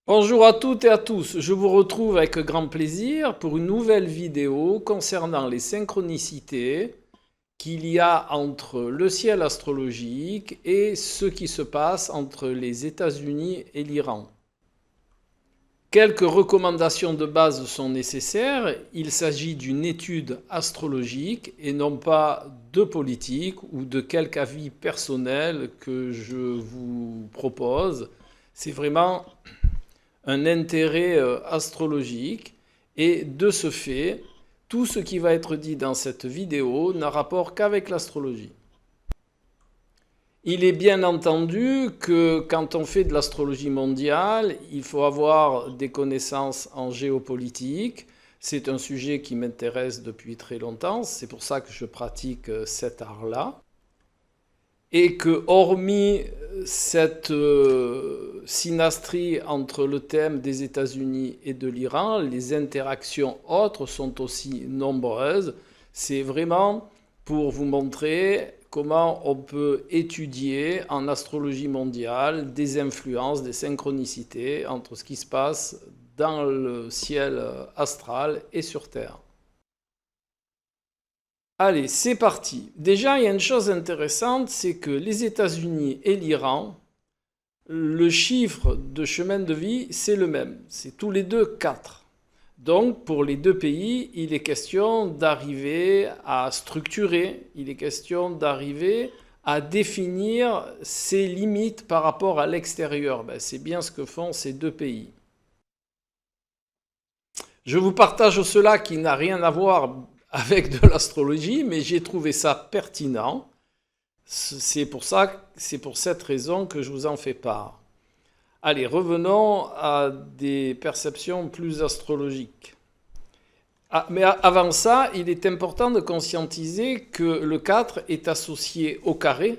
Bonjour à toutes et à tous, je vous retrouve avec grand plaisir pour une nouvelle vidéo concernant les synchronicités qu'il y a entre le ciel astrologique et ce qui se passe entre les États-Unis et l'Iran. Quelques recommandations de base sont nécessaires, il s'agit d'une étude astrologique et non pas de politique ou de quelque avis personnel que je vous propose. C'est vraiment un intérêt astrologique et de ce fait, tout ce qui va être dit dans cette vidéo n'a rapport qu'avec l'astrologie. Il est bien entendu que quand on fait de l'astrologie mondiale, il faut avoir des connaissances en géopolitique. C'est un sujet qui m'intéresse depuis très longtemps, c'est pour ça que je pratique cet art-là. Et que hormis cette synastrie entre le thème des États-Unis et de l'Iran, les interactions autres sont aussi nombreuses. C'est vraiment pour vous montrer comment on peut étudier en astrologie mondiale des influences, des synchronicités entre ce qui se passe dans le ciel astral et sur Terre. Allez, c'est parti. Déjà, il y a une chose intéressante, c'est que les États-Unis et l'Iran, le chiffre de chemin de vie, c'est le même. C'est tous les deux 4. Donc, pour les deux pays, il est question d'arriver à structurer, il est question d'arriver à définir ses limites par rapport à l'extérieur. C'est bien ce que font ces deux pays. Je vous partage cela qui n'a rien à voir avec de l'astrologie, mais j'ai trouvé ça pertinent. C'est pour cette raison que je vous en fais part. Allez, revenons à des perceptions plus astrologiques. Mais avant ça, il est important de conscientiser que le 4 est associé au carré,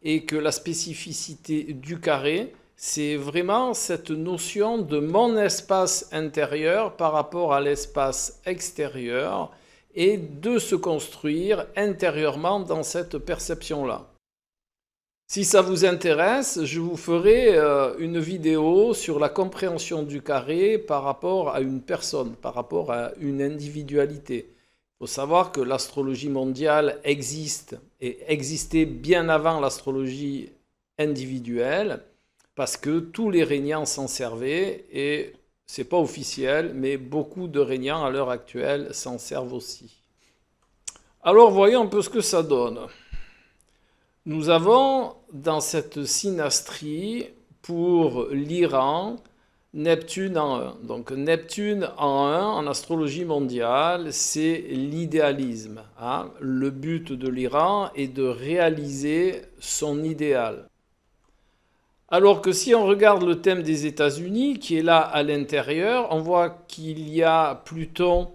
et que la spécificité du carré, c'est vraiment cette notion de mon espace intérieur par rapport à l'espace extérieur, et de se construire intérieurement dans cette perception-là. Si ça vous intéresse, je vous ferai une vidéo sur la compréhension du carré par rapport à une personne, par rapport à une individualité. Il faut savoir que l'astrologie mondiale existe et existait bien avant l'astrologie individuelle, parce que tous les régnants s'en servaient et c'est pas officiel, mais beaucoup de régnants à l'heure actuelle s'en servent aussi. Alors voyons un peu ce que ça donne. Nous avons dans cette synastrie pour l'Iran Neptune en 1. Donc Neptune en 1 en astrologie mondiale, c'est l'idéalisme. Le but de l'Iran est de réaliser son idéal. Alors que si on regarde le thème des États-Unis, qui est là à l'intérieur, on voit qu'il y a Pluton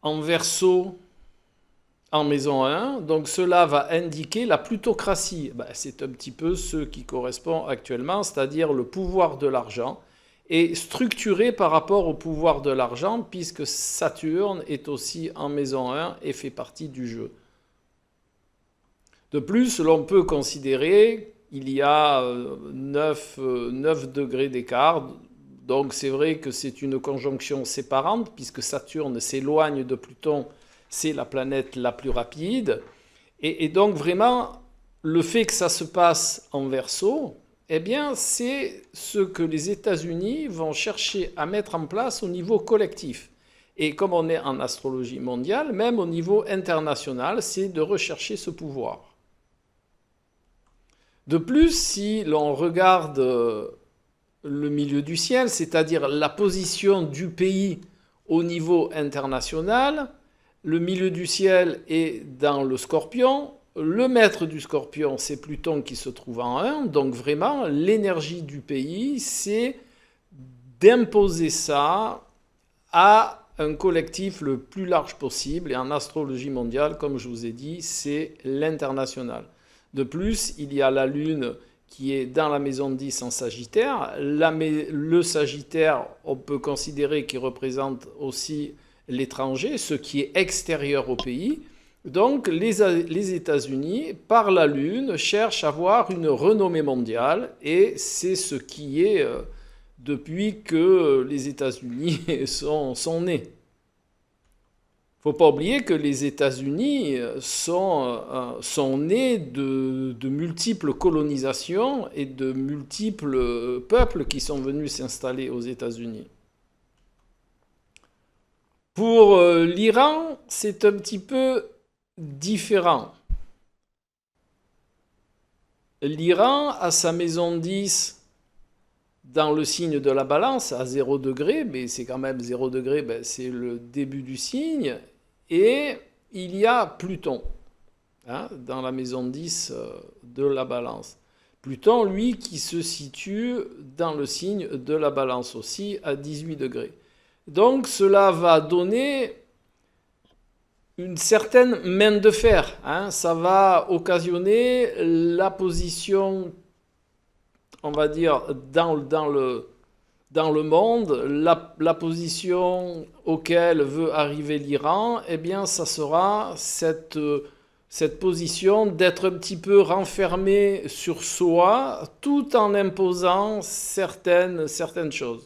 en Verseau en maison 1, donc cela va indiquer la plutocratie. C'est un petit peu ce qui correspond actuellement, c'est-à-dire le pouvoir de l'argent, et structuré par rapport au pouvoir de l'argent, puisque Saturne est aussi en maison 1 et fait partie du jeu. De plus, l'on peut considérer il y a 9 degrés d'écart, donc c'est vrai que c'est une conjonction séparante, puisque Saturne s'éloigne de Pluton, c'est la planète la plus rapide, et donc vraiment, le fait que ça se passe en Verseau, eh bien c'est ce que les États-Unis vont chercher à mettre en place au niveau collectif. Et comme on est en astrologie mondiale, même au niveau international, c'est de rechercher ce pouvoir. De plus, si l'on regarde le milieu du ciel, c'est-à-dire la position du pays au niveau international, le milieu du ciel est dans le Scorpion, le maître du Scorpion, c'est Pluton qui se trouve en 1, donc vraiment, l'énergie du pays, c'est d'imposer ça à un collectif le plus large possible, et en astrologie mondiale, comme je vous ai dit, c'est l'international. De plus, il y a la Lune qui est dans la maison 10 en Sagittaire. Le Sagittaire, on peut considérer qu'il représente aussi l'étranger, ce qui est extérieur au pays. Donc les États-Unis, par la Lune, cherchent à avoir une renommée mondiale et c'est ce qui est depuis que les États-Unis sont nés. Il ne faut pas oublier que les États-Unis sont nés de multiples colonisations et de multiples peuples qui sont venus s'installer aux États-Unis. Pour l'Iran, c'est un petit peu différent. L'Iran a sa maison 10 dans le signe de la balance à 0 degré, mais c'est quand même 0 degré, ben c'est le début du signe, et il y a Pluton dans la maison 10 de la balance. Pluton, lui, qui se situe dans le signe de la balance aussi à 18 degrés. Donc cela va donner une certaine main de fer. Ça va occasionner la position, on va dire, dans le monde, la position auquel veut arriver l'Iran, eh bien ça sera cette position d'être un petit peu renfermé sur soi tout en imposant certaines choses.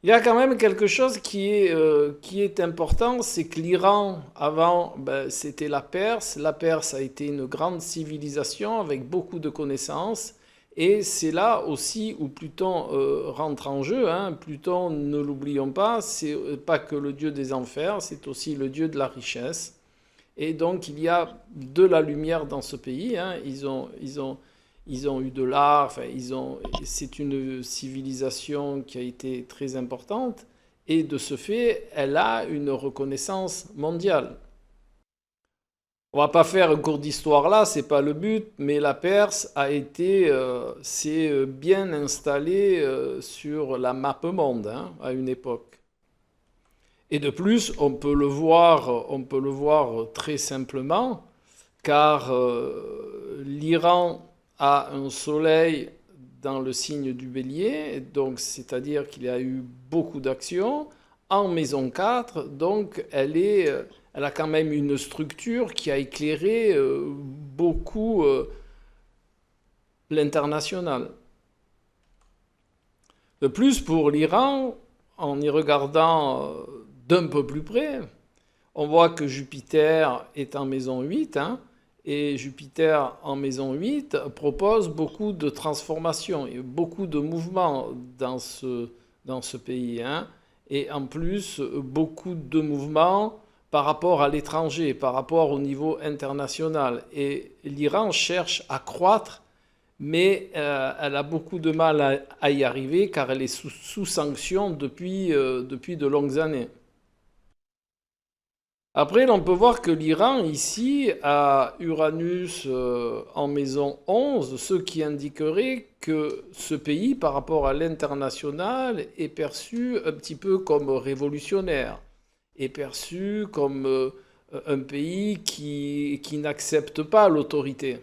Il y a quand même quelque chose qui est important, c'est que l'Iran, avant, c'était la Perse. La Perse a été une grande civilisation avec beaucoup de connaissances. Et c'est là aussi où Pluton rentre en jeu. Pluton, ne l'oublions pas, c'est pas que le dieu des enfers, c'est aussi le dieu de la richesse. Et donc il y a de la lumière dans ce pays. Ils ont eu de l'art, c'est une civilisation qui a été très importante et de ce fait, elle a une reconnaissance mondiale. On va pas faire un cours d'histoire là, c'est pas le but, mais la Perse s'est bien installée sur la map monde à une époque. Et de plus, on peut le voir très simplement, car l'Iran a un soleil dans le signe du bélier, donc c'est-à-dire qu'il y a eu beaucoup d'actions en maison 4, donc elle a quand même une structure qui a éclairé beaucoup l'international. De plus, pour l'Iran, en y regardant d'un peu plus près, on voit que Jupiter est en maison 8, et Jupiter en maison 8 propose beaucoup de transformations et beaucoup de mouvements dans ce pays. Et en plus, beaucoup de mouvements par rapport à l'étranger, par rapport au niveau international. Et l'Iran cherche à croître, mais elle a beaucoup de mal à y arriver car elle est sous sanction depuis de longues années. Après, on peut voir que l'Iran, ici, a Uranus en maison 11, ce qui indiquerait que ce pays, par rapport à l'international, est perçu un petit peu comme révolutionnaire, est perçu comme un pays qui n'accepte pas l'autorité.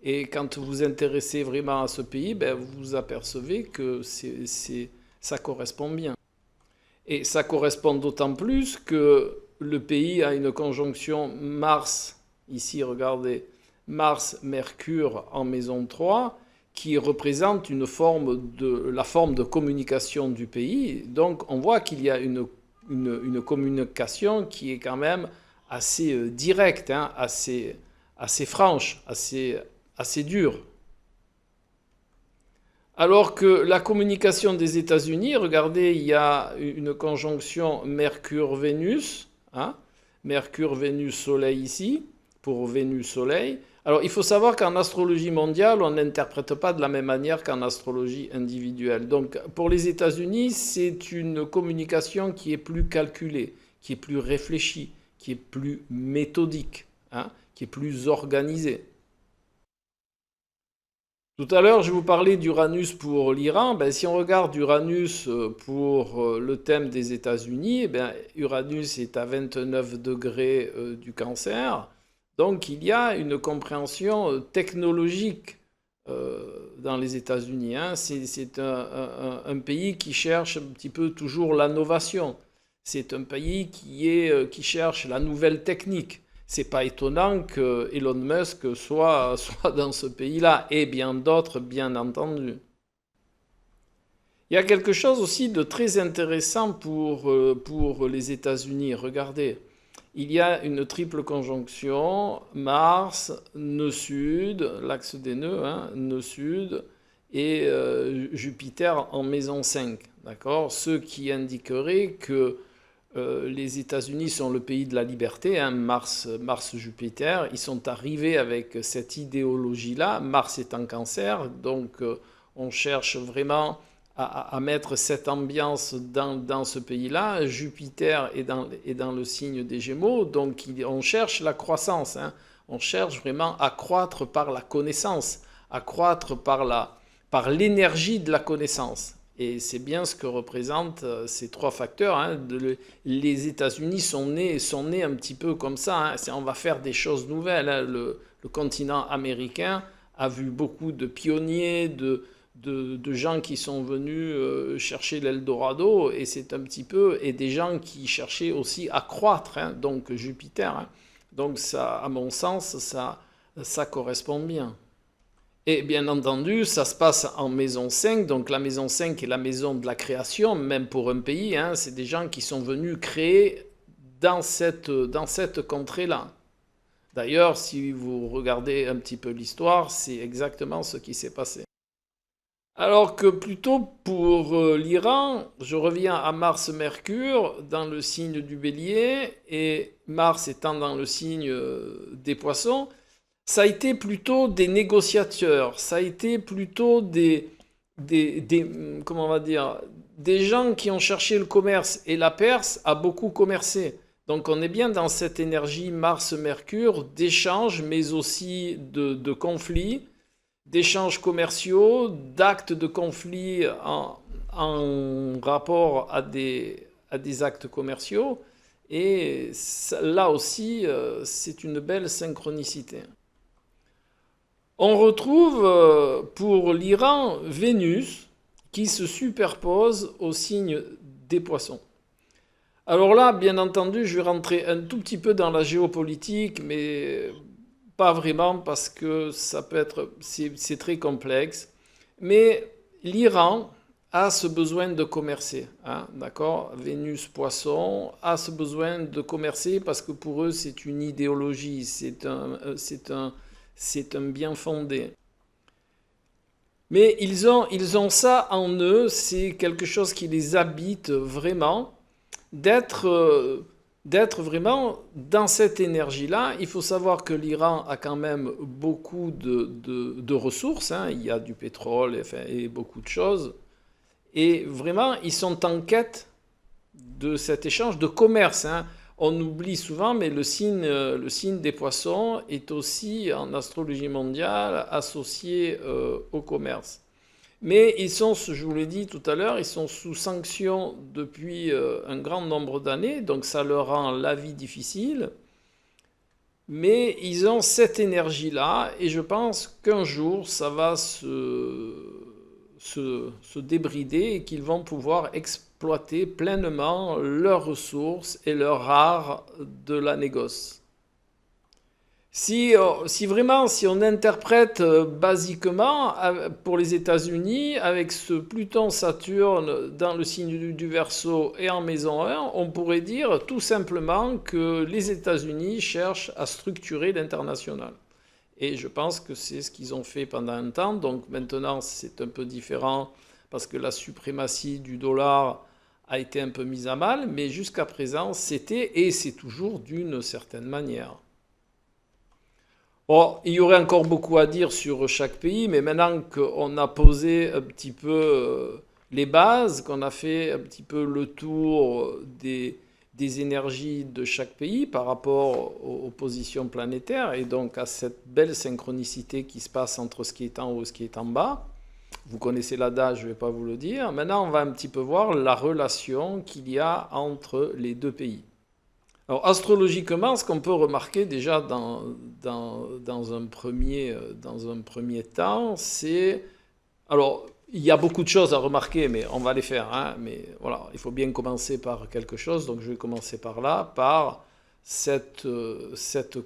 Et quand vous vous intéressez vraiment à ce pays, vous vous apercevez que ça correspond bien. Et ça correspond d'autant plus que le pays a une conjonction Mars, ici regardez, Mars-Mercure en maison 3, qui représente la forme de communication du pays. Donc on voit qu'il y a une communication qui est quand même assez directe, assez franche, assez dure. Alors que la communication des États-Unis, regardez, il y a une conjonction Mercure-Vénus, Mercure-Vénus-Soleil ici, pour Vénus-Soleil. Alors il faut savoir qu'en astrologie mondiale, on n'interprète pas de la même manière qu'en astrologie individuelle. Donc pour les États-Unis, c'est une communication qui est plus calculée, qui est plus réfléchie, qui est plus méthodique, qui est plus organisée. Tout à l'heure, je vous parlais d'Uranus pour l'Iran. Si on regarde Uranus pour le thème des États-Unis, Uranus est à 29 degrés du Cancer. Donc il y a une compréhension technologique dans les États-Unis. C'est un pays qui cherche un petit peu toujours l'innovation. C'est un pays qui cherche la nouvelle technique. C'est pas étonnant que Elon Musk soit dans ce pays-là, et bien d'autres, bien entendu. Il y a quelque chose aussi de très intéressant pour les États-Unis. Regardez, il y a une triple conjonction, Mars, nœud sud, l'axe des nœuds, hein, nœud sud, et Jupiter en maison 5, d'accord? Ce qui indiquerait que les États-Unis sont le pays de la liberté, hein, Mars, Jupiter, ils sont arrivés avec cette idéologie-là, Mars est en Cancer, donc on cherche vraiment à mettre cette ambiance dans ce pays-là. Jupiter est dans le signe des Gémeaux, donc on cherche la croissance, hein. On cherche vraiment à croître par la connaissance, à croître par l'énergie de la connaissance. Et c'est bien ce que représentent ces trois facteurs, hein. Les États-Unis sont nés un petit peu comme ça, hein. On va faire des choses nouvelles, hein. Le continent américain a vu beaucoup de pionniers, de gens qui sont venus chercher l'Eldorado, et c'est un petit peu, et des gens qui cherchaient aussi à croître, hein, donc Jupiter, hein. Donc ça, à mon sens, ça correspond bien. Et bien entendu, ça se passe en maison 5, donc la maison 5 est la maison de la création, même pour un pays, hein, c'est des gens qui sont venus créer dans cette contrée-là. D'ailleurs, si vous regardez un petit peu l'histoire, c'est exactement ce qui s'est passé. Alors que plutôt pour l'Iran, je reviens à Mars-Mercure dans le signe du Bélier, et Mars étant dans le signe des Poissons, ça a été plutôt des négociateurs, ça a été plutôt comment on va dire, des gens qui ont cherché le commerce, et la Perse a beaucoup commercé. Donc on est bien dans cette énergie Mars-Mercure d'échange, mais aussi de conflits, d'échanges commerciaux, d'actes de conflit en rapport à des actes commerciaux. Et là aussi, c'est une belle synchronicité. On retrouve pour l'Iran Vénus qui se superpose au signe des Poissons. Alors là, bien entendu, je vais rentrer un tout petit peu dans la géopolitique, mais pas vraiment parce que c'est très complexe. Mais l'Iran a ce besoin de commercer, hein, d'accord? Vénus Poisson a ce besoin de commercer parce que pour eux c'est une idéologie, c'est un bien fondé. Mais ils ont ça en eux, c'est quelque chose qui les habite vraiment, d'être vraiment dans cette énergie-là. Il faut savoir que l'Iran a quand même beaucoup de ressources, hein. Il y a du pétrole et beaucoup de choses. Et vraiment, ils sont en quête de cet échange de commerce, hein. On oublie souvent, mais le signe des Poissons est aussi en astrologie mondiale associé au commerce. Mais ils sont, je vous l'ai dit tout à l'heure, ils sont sous sanction depuis un grand nombre d'années, donc ça leur rend la vie difficile. Mais ils ont cette énergie-là, et je pense qu'un jour, ça va se débrider et qu'ils vont pouvoir exploiter pleinement leurs ressources et leur art de la négoce. Si on interprète basiquement pour les États-Unis, avec ce Pluton-Saturne dans le signe du Verseau et en maison 1, on pourrait dire tout simplement que les États-Unis cherchent à structurer l'international. Et je pense que c'est ce qu'ils ont fait pendant un temps. Donc maintenant, c'est un peu différent parce que la suprématie du dollar a été un peu mise à mal. Mais jusqu'à présent, c'était et c'est toujours d'une certaine manière. Bon, il y aurait encore beaucoup à dire sur chaque pays, mais maintenant qu'on a posé un petit peu les bases, qu'on a fait un petit peu le tour des énergies de chaque pays par rapport aux positions planétaires et donc à cette belle synchronicité qui se passe entre ce qui est en haut et ce qui est en bas. Vous connaissez l'adage, je ne vais pas vous le dire. Maintenant, on va un petit peu voir la relation qu'il y a entre les deux pays. Alors, astrologiquement, ce qu'on peut remarquer déjà dans un premier temps, c'est... Alors, il y a beaucoup de choses à remarquer, mais on va les faire, hein. Mais voilà, il faut bien commencer par quelque chose, donc je vais commencer par là, par cette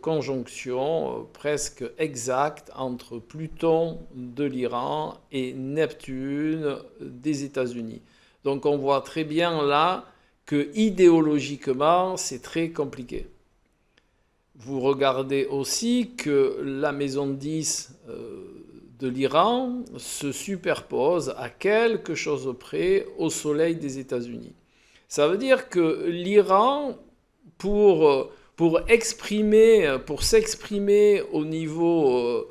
conjonction presque exacte entre Pluton de l'Iran et Neptune des États-Unis. Donc on voit très bien là que idéologiquement c'est très compliqué. Vous regardez aussi que la maison 10 de l'Iran se superpose à quelque chose près au soleil des États-Unis. Ça veut dire que l'Iran, pour s'exprimer au niveau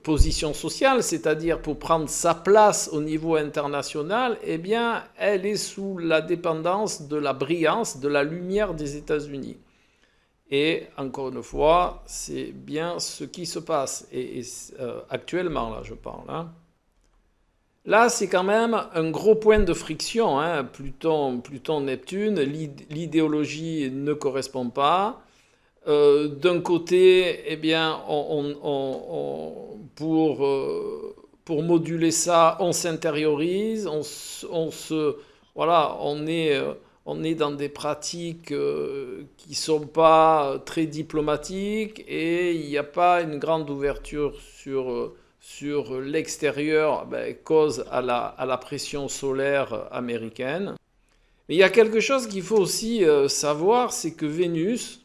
position sociale, c'est-à-dire pour prendre sa place au niveau international, eh bien, elle est sous la dépendance de la brillance, de la lumière des États-Unis. Et encore une fois, c'est bien ce qui se passe. Actuellement, là, je parle. Hein. Là, c'est quand même un gros point de friction. Hein. Pluton-Neptune, l'idéologie ne correspond pas. D'un côté, eh bien, pour moduler ça, on s'intériorise, voilà, on est dans des pratiques qui ne sont pas très diplomatiques et il n'y a pas une grande ouverture sur l'extérieur, cause à la pression solaire américaine. Mais il y a quelque chose qu'il faut aussi savoir, c'est que Vénus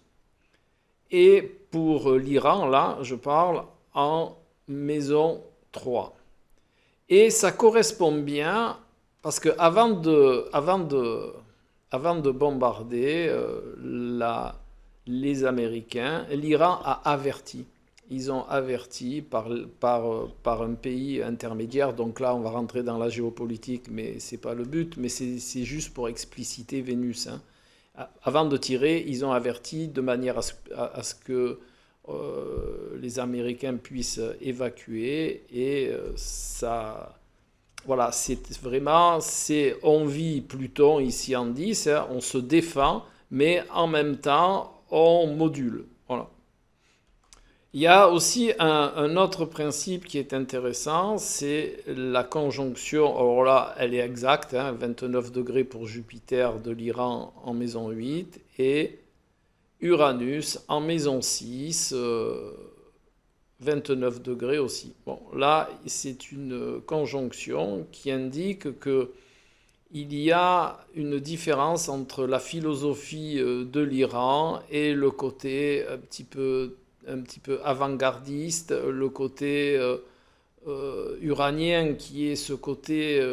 est pour l'Iran, là je parle, en maison 3. Et ça correspond bien parce qu'avant de bombarder les Américains, l'Iran a averti. Ils ont averti par un pays intermédiaire. Donc là, on va rentrer dans la géopolitique, mais ce n'est pas le but. Mais c'est juste pour expliciter Vénus. Hein. Avant de tirer, ils ont averti de manière à ce que les Américains puissent évacuer. Et ça... Voilà, on vit Pluton ici en 10, hein, on se défend, mais en même temps, on module. Voilà. Il y a aussi un autre principe qui est intéressant, c'est la conjonction, alors là, elle est exacte, hein, 29 degrés pour Jupiter de l'Iran en maison 8, et Uranus en maison 6, 29 degrés aussi. Bon, là, c'est une conjonction qui indique que il y a une différence entre la philosophie de l'Iran et le côté un petit peu avant-gardiste, le côté uranien qui est ce côté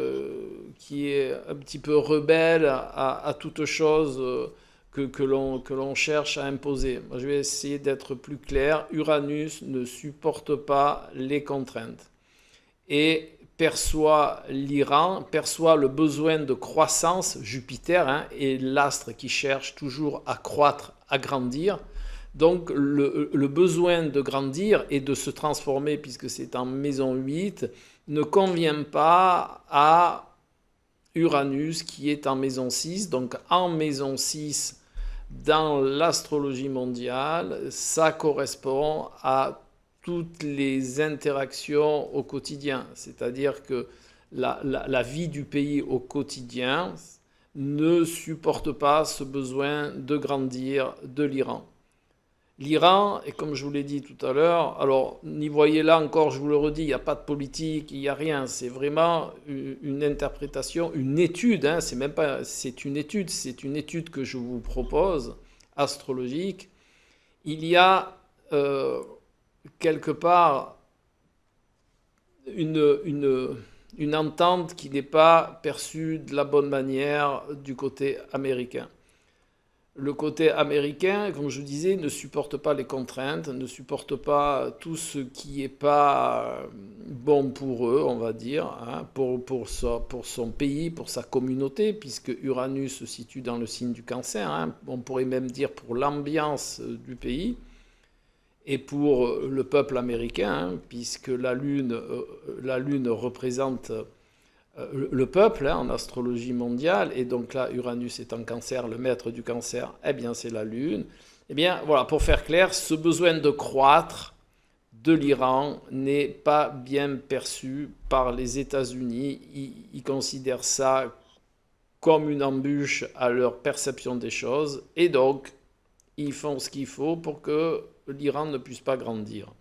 qui est un petit peu rebelle à toute chose que l'on cherche à imposer. Moi, je vais essayer d'être plus clair. Uranus ne supporte pas les contraintes et perçoit le besoin de croissance. Jupiter hein, est l'astre qui cherche toujours à croître, à grandir. Donc le besoin de grandir et de se transformer, puisque c'est en maison 8, ne convient pas à Uranus qui est en maison 6. Donc en maison 6, dans l'astrologie mondiale, ça correspond à toutes les interactions au quotidien. C'est-à-dire que la vie du pays au quotidien ne supporte pas ce besoin de grandir de l'Iran. L'Iran, et comme je vous l'ai dit tout à l'heure, alors n'y voyez là encore, je vous le redis, il n'y a pas de politique, il n'y a rien, c'est vraiment une interprétation, une étude, hein, c'est une étude que je vous propose, astrologique. Il y a quelque part une entente qui n'est pas perçue de la bonne manière du côté américain. Le côté américain, comme je disais, ne supporte pas les contraintes, ne supporte pas tout ce qui n'est pas bon pour eux, on va dire, hein, pour son pays, pour sa communauté, puisque Uranus se situe dans le signe du Cancer, hein, on pourrait même dire pour l'ambiance du pays, et pour le peuple américain, hein, puisque la Lune représente le peuple hein, en astrologie mondiale, et donc là Uranus est en Cancer, le maître du Cancer, eh bien c'est la Lune. Eh bien voilà, pour faire clair, ce besoin de croître de l'Iran n'est pas bien perçu par les États-Unis. Ils considèrent ça comme une embûche à leur perception des choses, et donc ils font ce qu'il faut pour que l'Iran ne puisse pas grandir.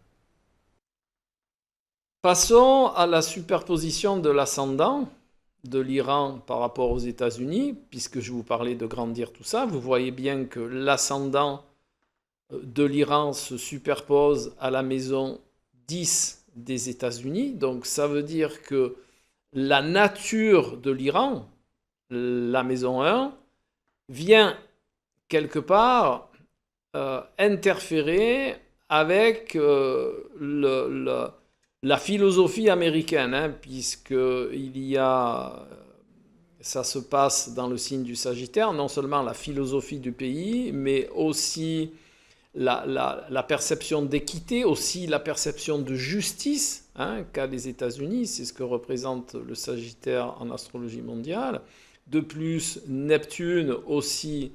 Passons à la superposition de l'ascendant de l'Iran par rapport aux États-Unis, puisque je vous parlais de grandir tout ça. Vous voyez bien que l'ascendant de l'Iran se superpose à la maison 10 des États-Unis. Donc ça veut dire que la nature de l'Iran, la maison 1, vient quelque part interférer avec la philosophie américaine, hein, puisque ça se passe dans le signe du Sagittaire, non seulement la philosophie du pays, mais aussi la perception d'équité, aussi la perception de justice, hein, qu'a les États-Unis. C'est ce que représente le Sagittaire en astrologie mondiale. De plus, Neptune aussi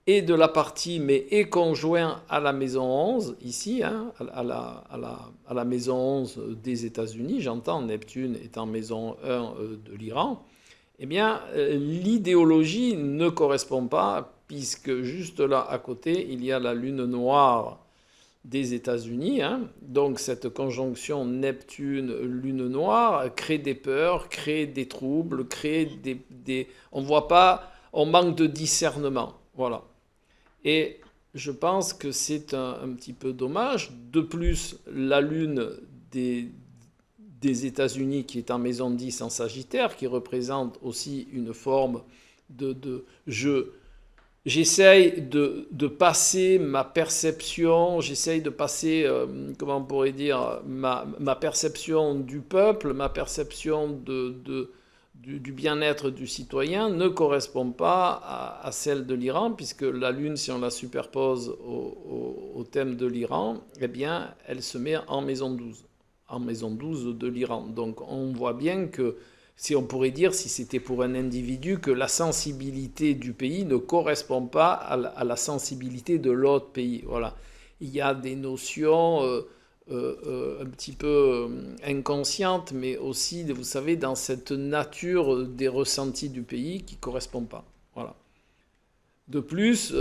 est de la partie, mais est conjoint à la maison 11, ici, hein, à la maison 11 des États-Unis. J'entends, Neptune est en maison 1 de l'Iran. Eh bien, l'idéologie ne correspond pas, puisque juste là, à côté, il y a la lune noire des États-Unis. Hein. Donc, cette conjonction Neptune-lune noire crée des peurs, crée des troubles, crée on voit pas, on manque de discernement. Voilà. Et je pense que c'est un petit peu dommage. De plus, la lune des États-Unis qui est en maison 10 en Sagittaire, qui représente aussi une forme j'essaye de passer ma perception, j'essaye de passer, comment on pourrait dire, ma perception du peuple, ma perception du bien-être du citoyen ne correspond pas à celle de l'Iran, puisque la Lune, si on la superpose au thème de l'Iran, eh bien, elle se met en maison 12, en maison 12 de l'Iran. Donc on voit bien que, si on pourrait dire, si c'était pour un individu, que la sensibilité du pays ne correspond pas à la sensibilité de l'autre pays. Voilà. Il y a des notions un petit peu inconscientes, mais aussi, vous savez, dans cette nature des ressentis du pays qui ne correspond pas. Voilà. De plus,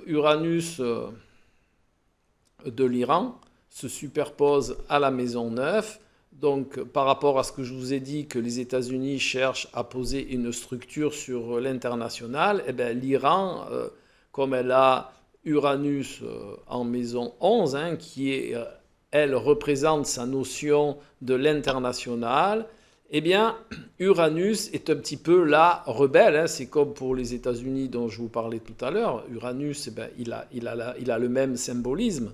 Uranus de l'Iran se superpose à la maison 9. Donc, par rapport à ce que je vous ai dit, que les États-Unis cherchent à poser une structure sur l'international, eh bien, l'Iran, comme elle a Uranus en maison 11, hein, qui est, elle représente sa notion de l'international, eh bien, Uranus est un petit peu la rebelle. Hein. C'est comme pour les États-Unis dont je vous parlais tout à l'heure. Uranus, eh bien, il a le même symbolisme,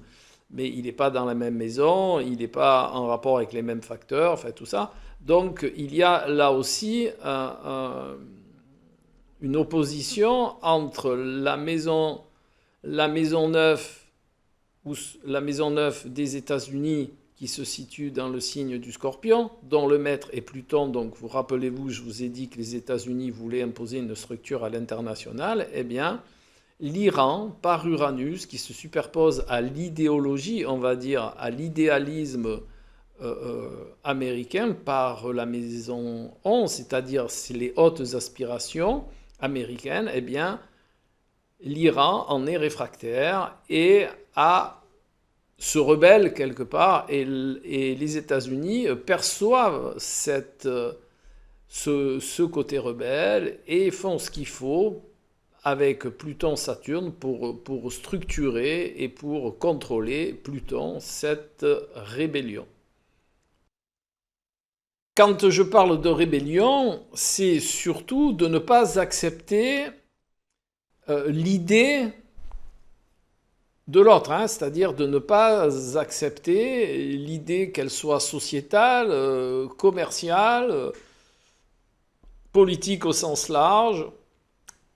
mais il n'est pas dans la même maison, il n'est pas en rapport avec les mêmes facteurs, enfin tout ça. Donc il y a là aussi une opposition entre la maison 9, ou la maison 9 des États-Unis qui se situe dans le signe du Scorpion, dont le maître est Pluton. Donc vous rappelez-vous, je vous ai dit que les États-Unis voulaient imposer une structure à l'international. Eh bien, l'Iran, par Uranus, qui se superpose à l'idéologie, on va dire, à l'idéalisme américain, par la maison 11, c'est-à-dire les hautes aspirations américaines, eh bien, l'Iran en est réfractaire et se rebelle quelque part, et les États-Unis perçoivent ce côté rebelle et font ce qu'il faut avec Pluton-Saturne pour structurer et pour contrôler Pluton, cette rébellion. Quand je parle de rébellion, c'est surtout de ne pas accepter l'idée de l'autre, hein, c'est-à-dire de ne pas accepter l'idée qu'elle soit sociétale, commerciale, politique au sens large,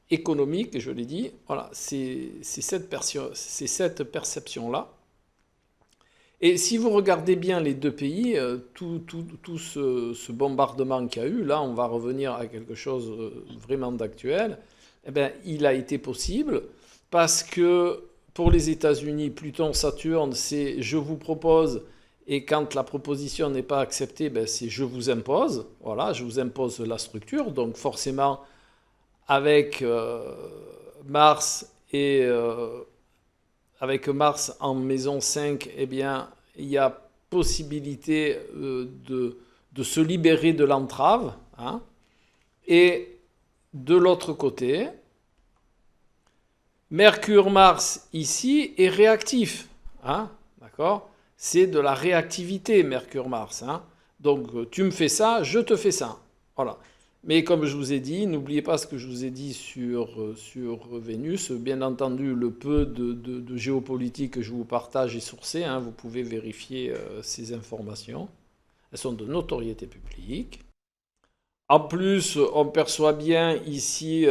économique, je l'ai dit. Voilà, c'est cette perception-là. Et si vous regardez bien les deux pays, tout ce bombardement qu'il y a eu, là, on va revenir à quelque chose vraiment d'actuel, eh bien, il a été possible parce que pour les États-Unis, Pluton, Saturne, c'est je vous propose, et quand la proposition n'est pas acceptée, ben, c'est je vous impose. Voilà, je vous impose la structure. Donc forcément, avec Mars et avec Mars en maison 5, eh bien, il y a possibilité de se libérer de l'entrave. Hein. Et de l'autre côté, Mercure-Mars ici est réactif. Hein, d'accord? C'est de la réactivité, Mercure-Mars. Hein. Donc, tu me fais ça, je te fais ça. Voilà. Mais comme je vous ai dit, n'oubliez pas ce que je vous ai dit sur Vénus. Bien entendu, le peu de géopolitique que je vous partage est sourcé. Hein. Vous pouvez vérifier ces informations. Elles sont de notoriété publique. En plus, on perçoit bien ici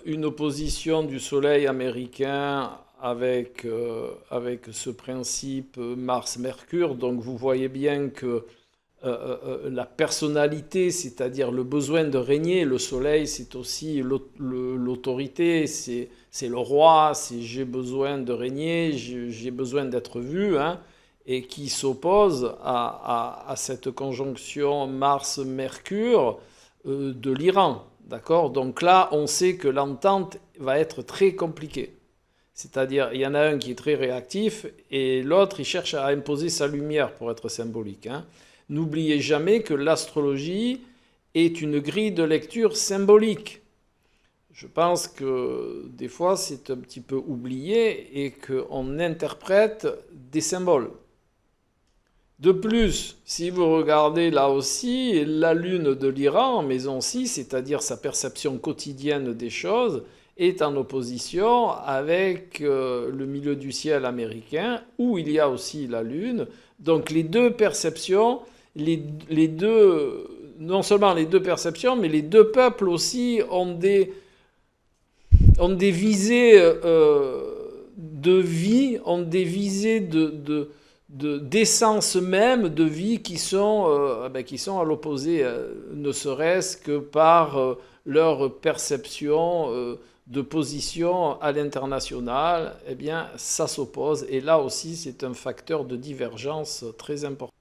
une opposition du Soleil américain avec ce principe Mars-Mercure. Donc vous voyez bien que la personnalité, c'est-à-dire le besoin de régner, le Soleil, c'est aussi l'autorité, c'est le roi, c'est j'ai besoin de régner, j'ai besoin d'être vu, hein, et qui s'oppose à cette conjonction Mars-Mercure de l'Iran. D'accord? Donc là, on sait que l'entente va être très compliquée. C'est-à-dire, il y en a un qui est très réactif et l'autre, il cherche à imposer sa lumière pour être symbolique. Hein. N'oubliez jamais que l'astrologie est une grille de lecture symbolique. Je pense que des fois, c'est un petit peu oublié et qu'on interprète des symboles. De plus, si vous regardez là aussi la lune de l'Iran en maison 6, c'est-à-dire sa perception quotidienne des choses, est en opposition avec le milieu du ciel américain où il y a aussi la lune. Donc les deux perceptions, non seulement les deux perceptions, mais les deux peuples aussi ont des visées de vie, ont des visées d'essence même de vie qui sont à l'opposé, ne serait-ce que par leur perception de position à l'international, eh bien ça s'oppose et là aussi c'est un facteur de divergence très important.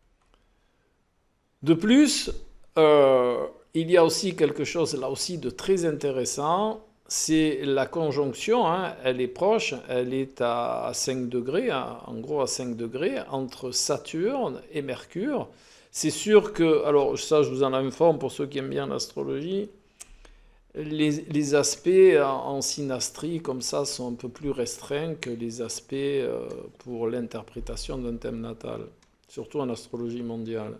De plus, il y a aussi quelque chose là aussi de très intéressant, c'est la conjonction, hein, elle est proche, elle est à 5 degrés, hein, en gros à 5 degrés, entre Saturne et Mercure. C'est sûr que, alors ça je vous en informe pour ceux qui aiment bien l'astrologie, les aspects en synastrie comme ça sont un peu plus restreints que les aspects pour l'interprétation d'un thème natal, surtout en astrologie mondiale.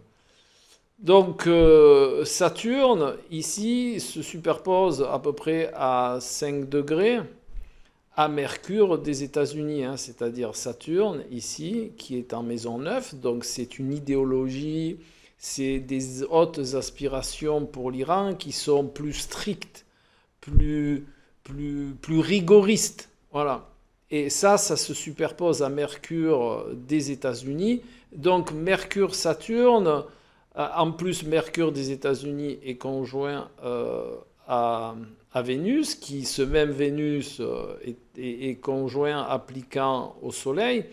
Donc Saturne, ici, se superpose à peu près à 5 degrés à Mercure des États-Unis, hein, c'est-à-dire Saturne, ici, qui est en maison 9, donc c'est une idéologie, c'est des hautes aspirations pour l'Iran qui sont plus strictes, plus rigoristes, voilà. Et ça se superpose à Mercure des États-Unis, donc Mercure-Saturne... En plus, Mercure des États-Unis est conjoint à Vénus, qui, ce même Vénus, est conjoint appliquant au Soleil.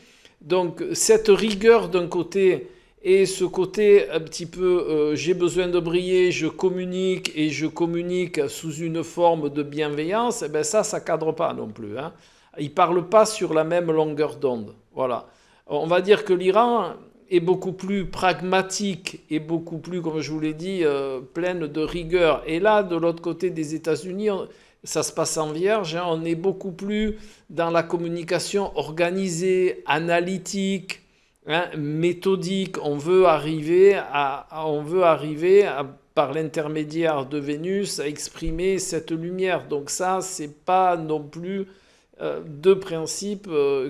Donc, cette rigueur d'un côté et ce côté un petit peu j'ai besoin de briller, je communique et je communique sous une forme de bienveillance, eh bien ça ne cadre pas non plus. Hein. Ils ne parlent pas sur la même longueur d'onde. Voilà. On va dire que l'Iran est beaucoup plus pragmatique et beaucoup plus, comme je vous l'ai dit, pleine de rigueur. Et là, de l'autre côté des États-Unis, ça se passe en vierge, hein, on est beaucoup plus dans la communication organisée, analytique, hein, méthodique. On veut arriver par l'intermédiaire de Vénus, à exprimer cette lumière. Donc ça, c'est pas non plus deux principes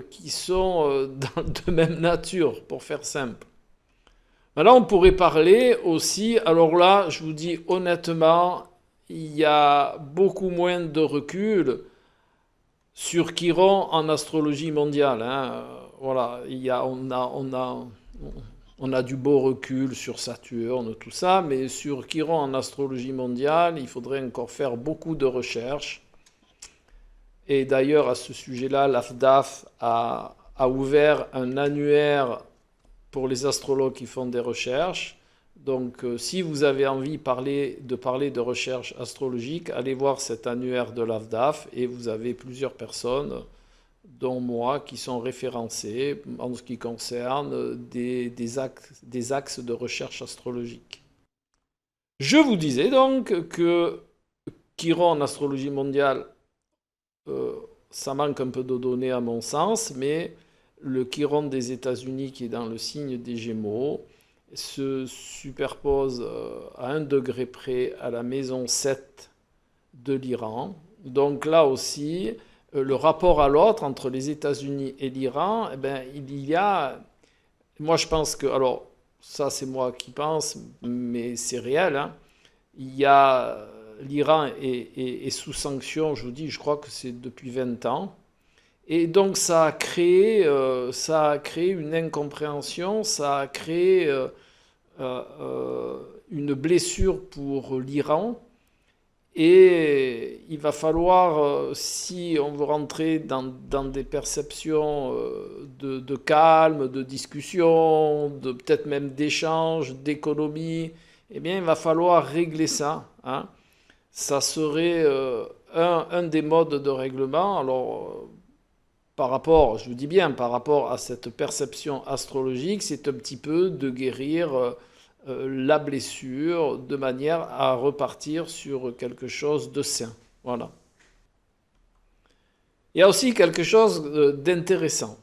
qui sont de même nature, pour faire simple. Maintenant, on pourrait parler aussi, alors là, je vous dis honnêtement, il y a beaucoup moins de recul sur Chiron en astrologie mondiale. Hein. Voilà, on a du beau recul sur Saturne, tout ça, mais sur Chiron en astrologie mondiale, il faudrait encore faire beaucoup de recherches. Et d'ailleurs, à ce sujet-là, l'AFDAF a ouvert un annuaire pour les astrologues qui font des recherches. Donc, si vous avez envie de parler de recherche astrologique, allez voir cet annuaire de l'AFDAF et vous avez plusieurs personnes dont moi, qui sont référencés en ce qui concerne des axes de recherche astrologique. Je vous disais donc que Chiron en astrologie mondiale, ça manque un peu de données à mon sens, mais le Chiron des États-Unis qui est dans le signe des Gémeaux se superpose à 1 degré près à la maison 7 de l'Iran. Donc là aussi, le rapport à l'autre entre les États-Unis et l'Iran, eh ben, il y a... Moi je pense que... Alors ça c'est moi qui pense, mais c'est réel, hein. Il y a... L'Iran est sous sanction, je vous dis, je crois que c'est depuis 20 ans. Et donc ça a créé une incompréhension, ça a créé une blessure pour l'Iran. Et il va falloir, si on veut rentrer dans des perceptions de calme, de discussion, de peut-être même d'échange, d'économie, eh bien il va falloir régler ça, hein. Ça serait un des modes de règlement. Alors, par rapport, je vous dis bien, par rapport à cette perception astrologique, c'est un petit peu de guérir la blessure de manière à repartir sur quelque chose de sain. Voilà. Il y a aussi quelque chose d'intéressant.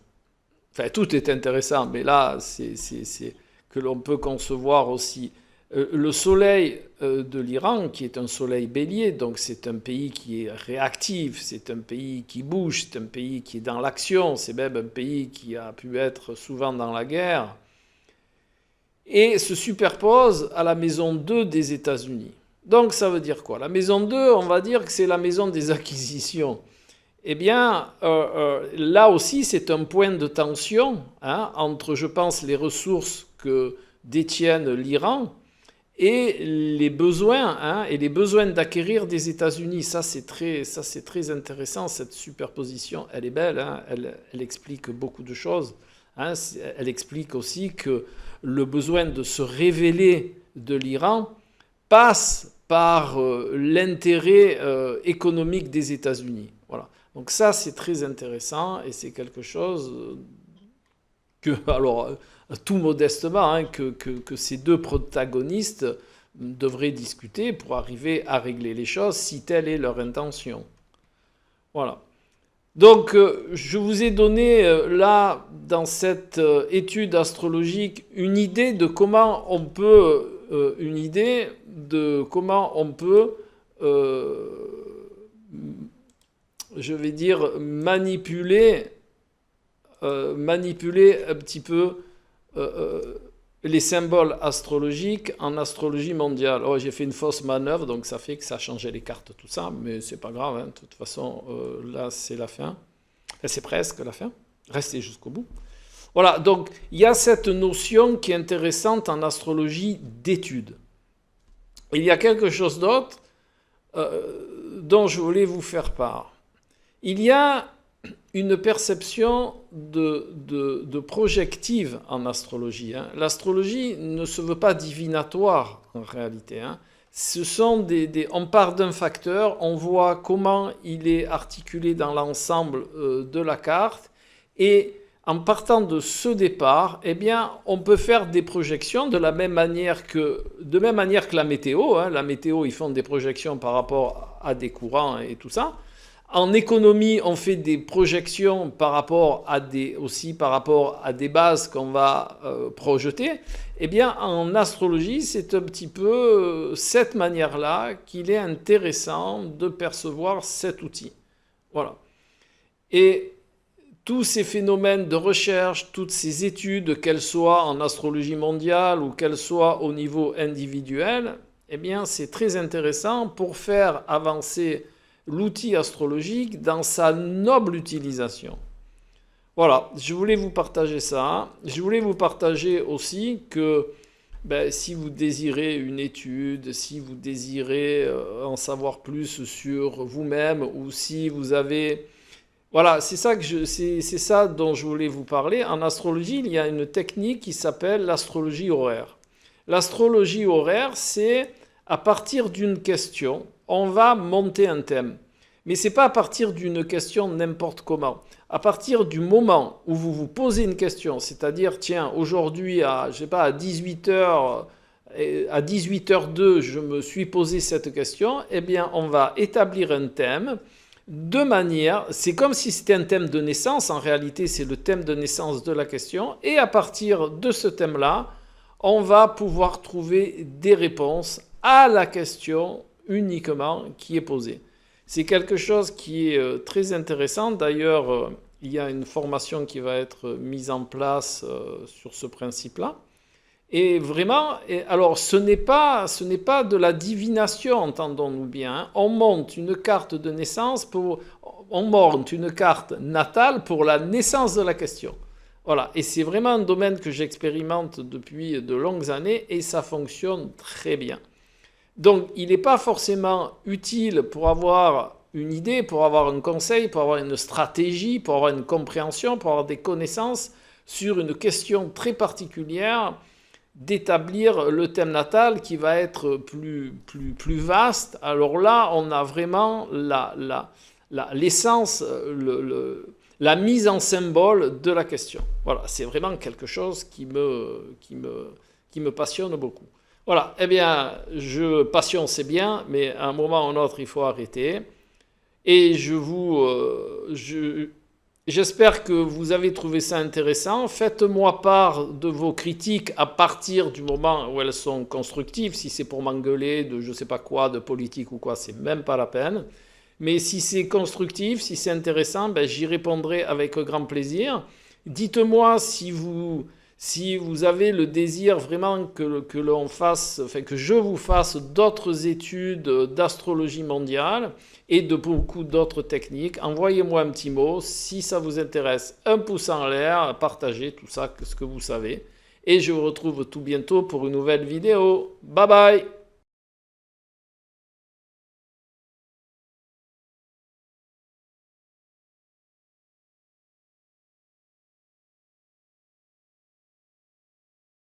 Enfin, tout est intéressant, mais là, c'est que l'on peut concevoir aussi. Le soleil de l'Iran, qui est un soleil bélier, donc c'est un pays qui est réactif, c'est un pays qui bouge, c'est un pays qui est dans l'action, c'est même un pays qui a pu être souvent dans la guerre, et se superpose à la maison 2 des États-Unis. Donc ça veut dire quoi? La maison 2, on va dire que c'est la maison des acquisitions. Eh bien, là aussi, c'est un point de tension, hein, entre, je pense, les ressources que détiennent l'Iran et les besoins, hein, et les besoins d'acquérir des États-Unis. Ça, c'est très intéressant, cette superposition. Elle est belle, hein, elle explique beaucoup de choses, hein. Elle explique aussi que le besoin de se révéler de l'Iran passe par l'intérêt économique des États-Unis. Voilà. Donc ça, c'est très intéressant et c'est quelque chose que, alors, tout modestement, hein, que ces deux protagonistes devraient discuter pour arriver à régler les choses si telle est leur intention. Voilà. Donc, je vous ai donné là, dans cette étude astrologique, une idée de comment on peut, je vais dire, manipuler un petit peu les symboles astrologiques en astrologie mondiale. Oh, j'ai fait une fausse manœuvre, donc ça fait que ça a changé les cartes, tout ça, mais c'est pas grave, hein. De toute façon, là, c'est la fin. Enfin, c'est presque la fin. Restez jusqu'au bout. Voilà, donc il y a cette notion qui est intéressante en astrologie d'étude. Il y a quelque chose d'autre dont je voulais vous faire part. Il y a une perception de projective en astrologie, hein. L'astrologie ne se veut pas divinatoire en réalité, hein. Ce sont on part d'un facteur, on voit comment il est articulé dans l'ensemble de la carte, et en partant de ce départ, eh bien, on peut faire des projections de même manière que la météo, hein. La météo, ils font des projections par rapport à des courants et tout ça. En économie, on fait des projections par rapport à des bases qu'on va projeter. Eh bien, en astrologie, c'est un petit peu cette manière-là qu'il est intéressant de percevoir cet outil. Voilà. Et tous ces phénomènes de recherche, toutes ces études, qu'elles soient en astrologie mondiale ou qu'elles soient au niveau individuel, eh bien, c'est très intéressant pour faire avancer l'outil astrologique dans sa noble utilisation. Voilà, je voulais vous partager ça. Je voulais vous partager aussi que si vous désirez une étude, si vous désirez en savoir plus sur vous-même, ou si vous avez... Voilà, c'est ça dont je voulais vous parler. En astrologie, il y a une technique qui s'appelle l'astrologie horaire. L'astrologie horaire, c'est à partir d'une question, on va monter un thème. Mais ce n'est pas à partir d'une question n'importe comment. À partir du moment où vous vous posez une question, c'est-à-dire, tiens, aujourd'hui, je sais pas, à 18h, à 18h02, je me suis posé cette question, eh bien, on va établir un thème de manière, c'est comme si c'était un thème de naissance, en réalité, c'est le thème de naissance de la question, et à partir de ce thème-là, on va pouvoir trouver des réponses à la question uniquement qui est posée. C'est quelque chose qui est très intéressant. D'ailleurs, il y a une formation qui va être mise en place sur ce principe-là. Et vraiment, alors ce n'est pas de la divination, entendons-nous bien, hein. On monte une carte de naissance on monte une carte natale pour la naissance de la question. Voilà, et c'est vraiment un domaine que j'expérimente depuis de longues années et ça fonctionne très bien. Donc, il n'est pas forcément utile pour avoir une idée, pour avoir un conseil, pour avoir une stratégie, pour avoir une compréhension, pour avoir des connaissances sur une question très particulière, d'établir le thème natal qui va être plus vaste. Alors là, on a vraiment l'essence, la mise en symbole de la question. Voilà, c'est vraiment quelque chose qui me passionne beaucoup. Voilà, eh bien, passion c'est bien, mais à un moment ou à un autre, il faut arrêter. Et j'espère que vous avez trouvé ça intéressant. Faites-moi part de vos critiques à partir du moment où elles sont constructives. Si c'est pour m'engueuler de je sais pas quoi, de politique ou quoi, c'est même pas la peine. Mais si c'est constructif, si c'est intéressant, ben, j'y répondrai avec grand plaisir. Dites-moi si vous avez le désir vraiment que l'on fasse, enfin, que je vous fasse d'autres études d'astrologie mondiale et de beaucoup d'autres techniques. Envoyez-moi un petit mot si ça vous intéresse. Un pouce en l'air, partagez tout ça, ce que vous savez. Et je vous retrouve tout bientôt pour une nouvelle vidéo. Bye bye!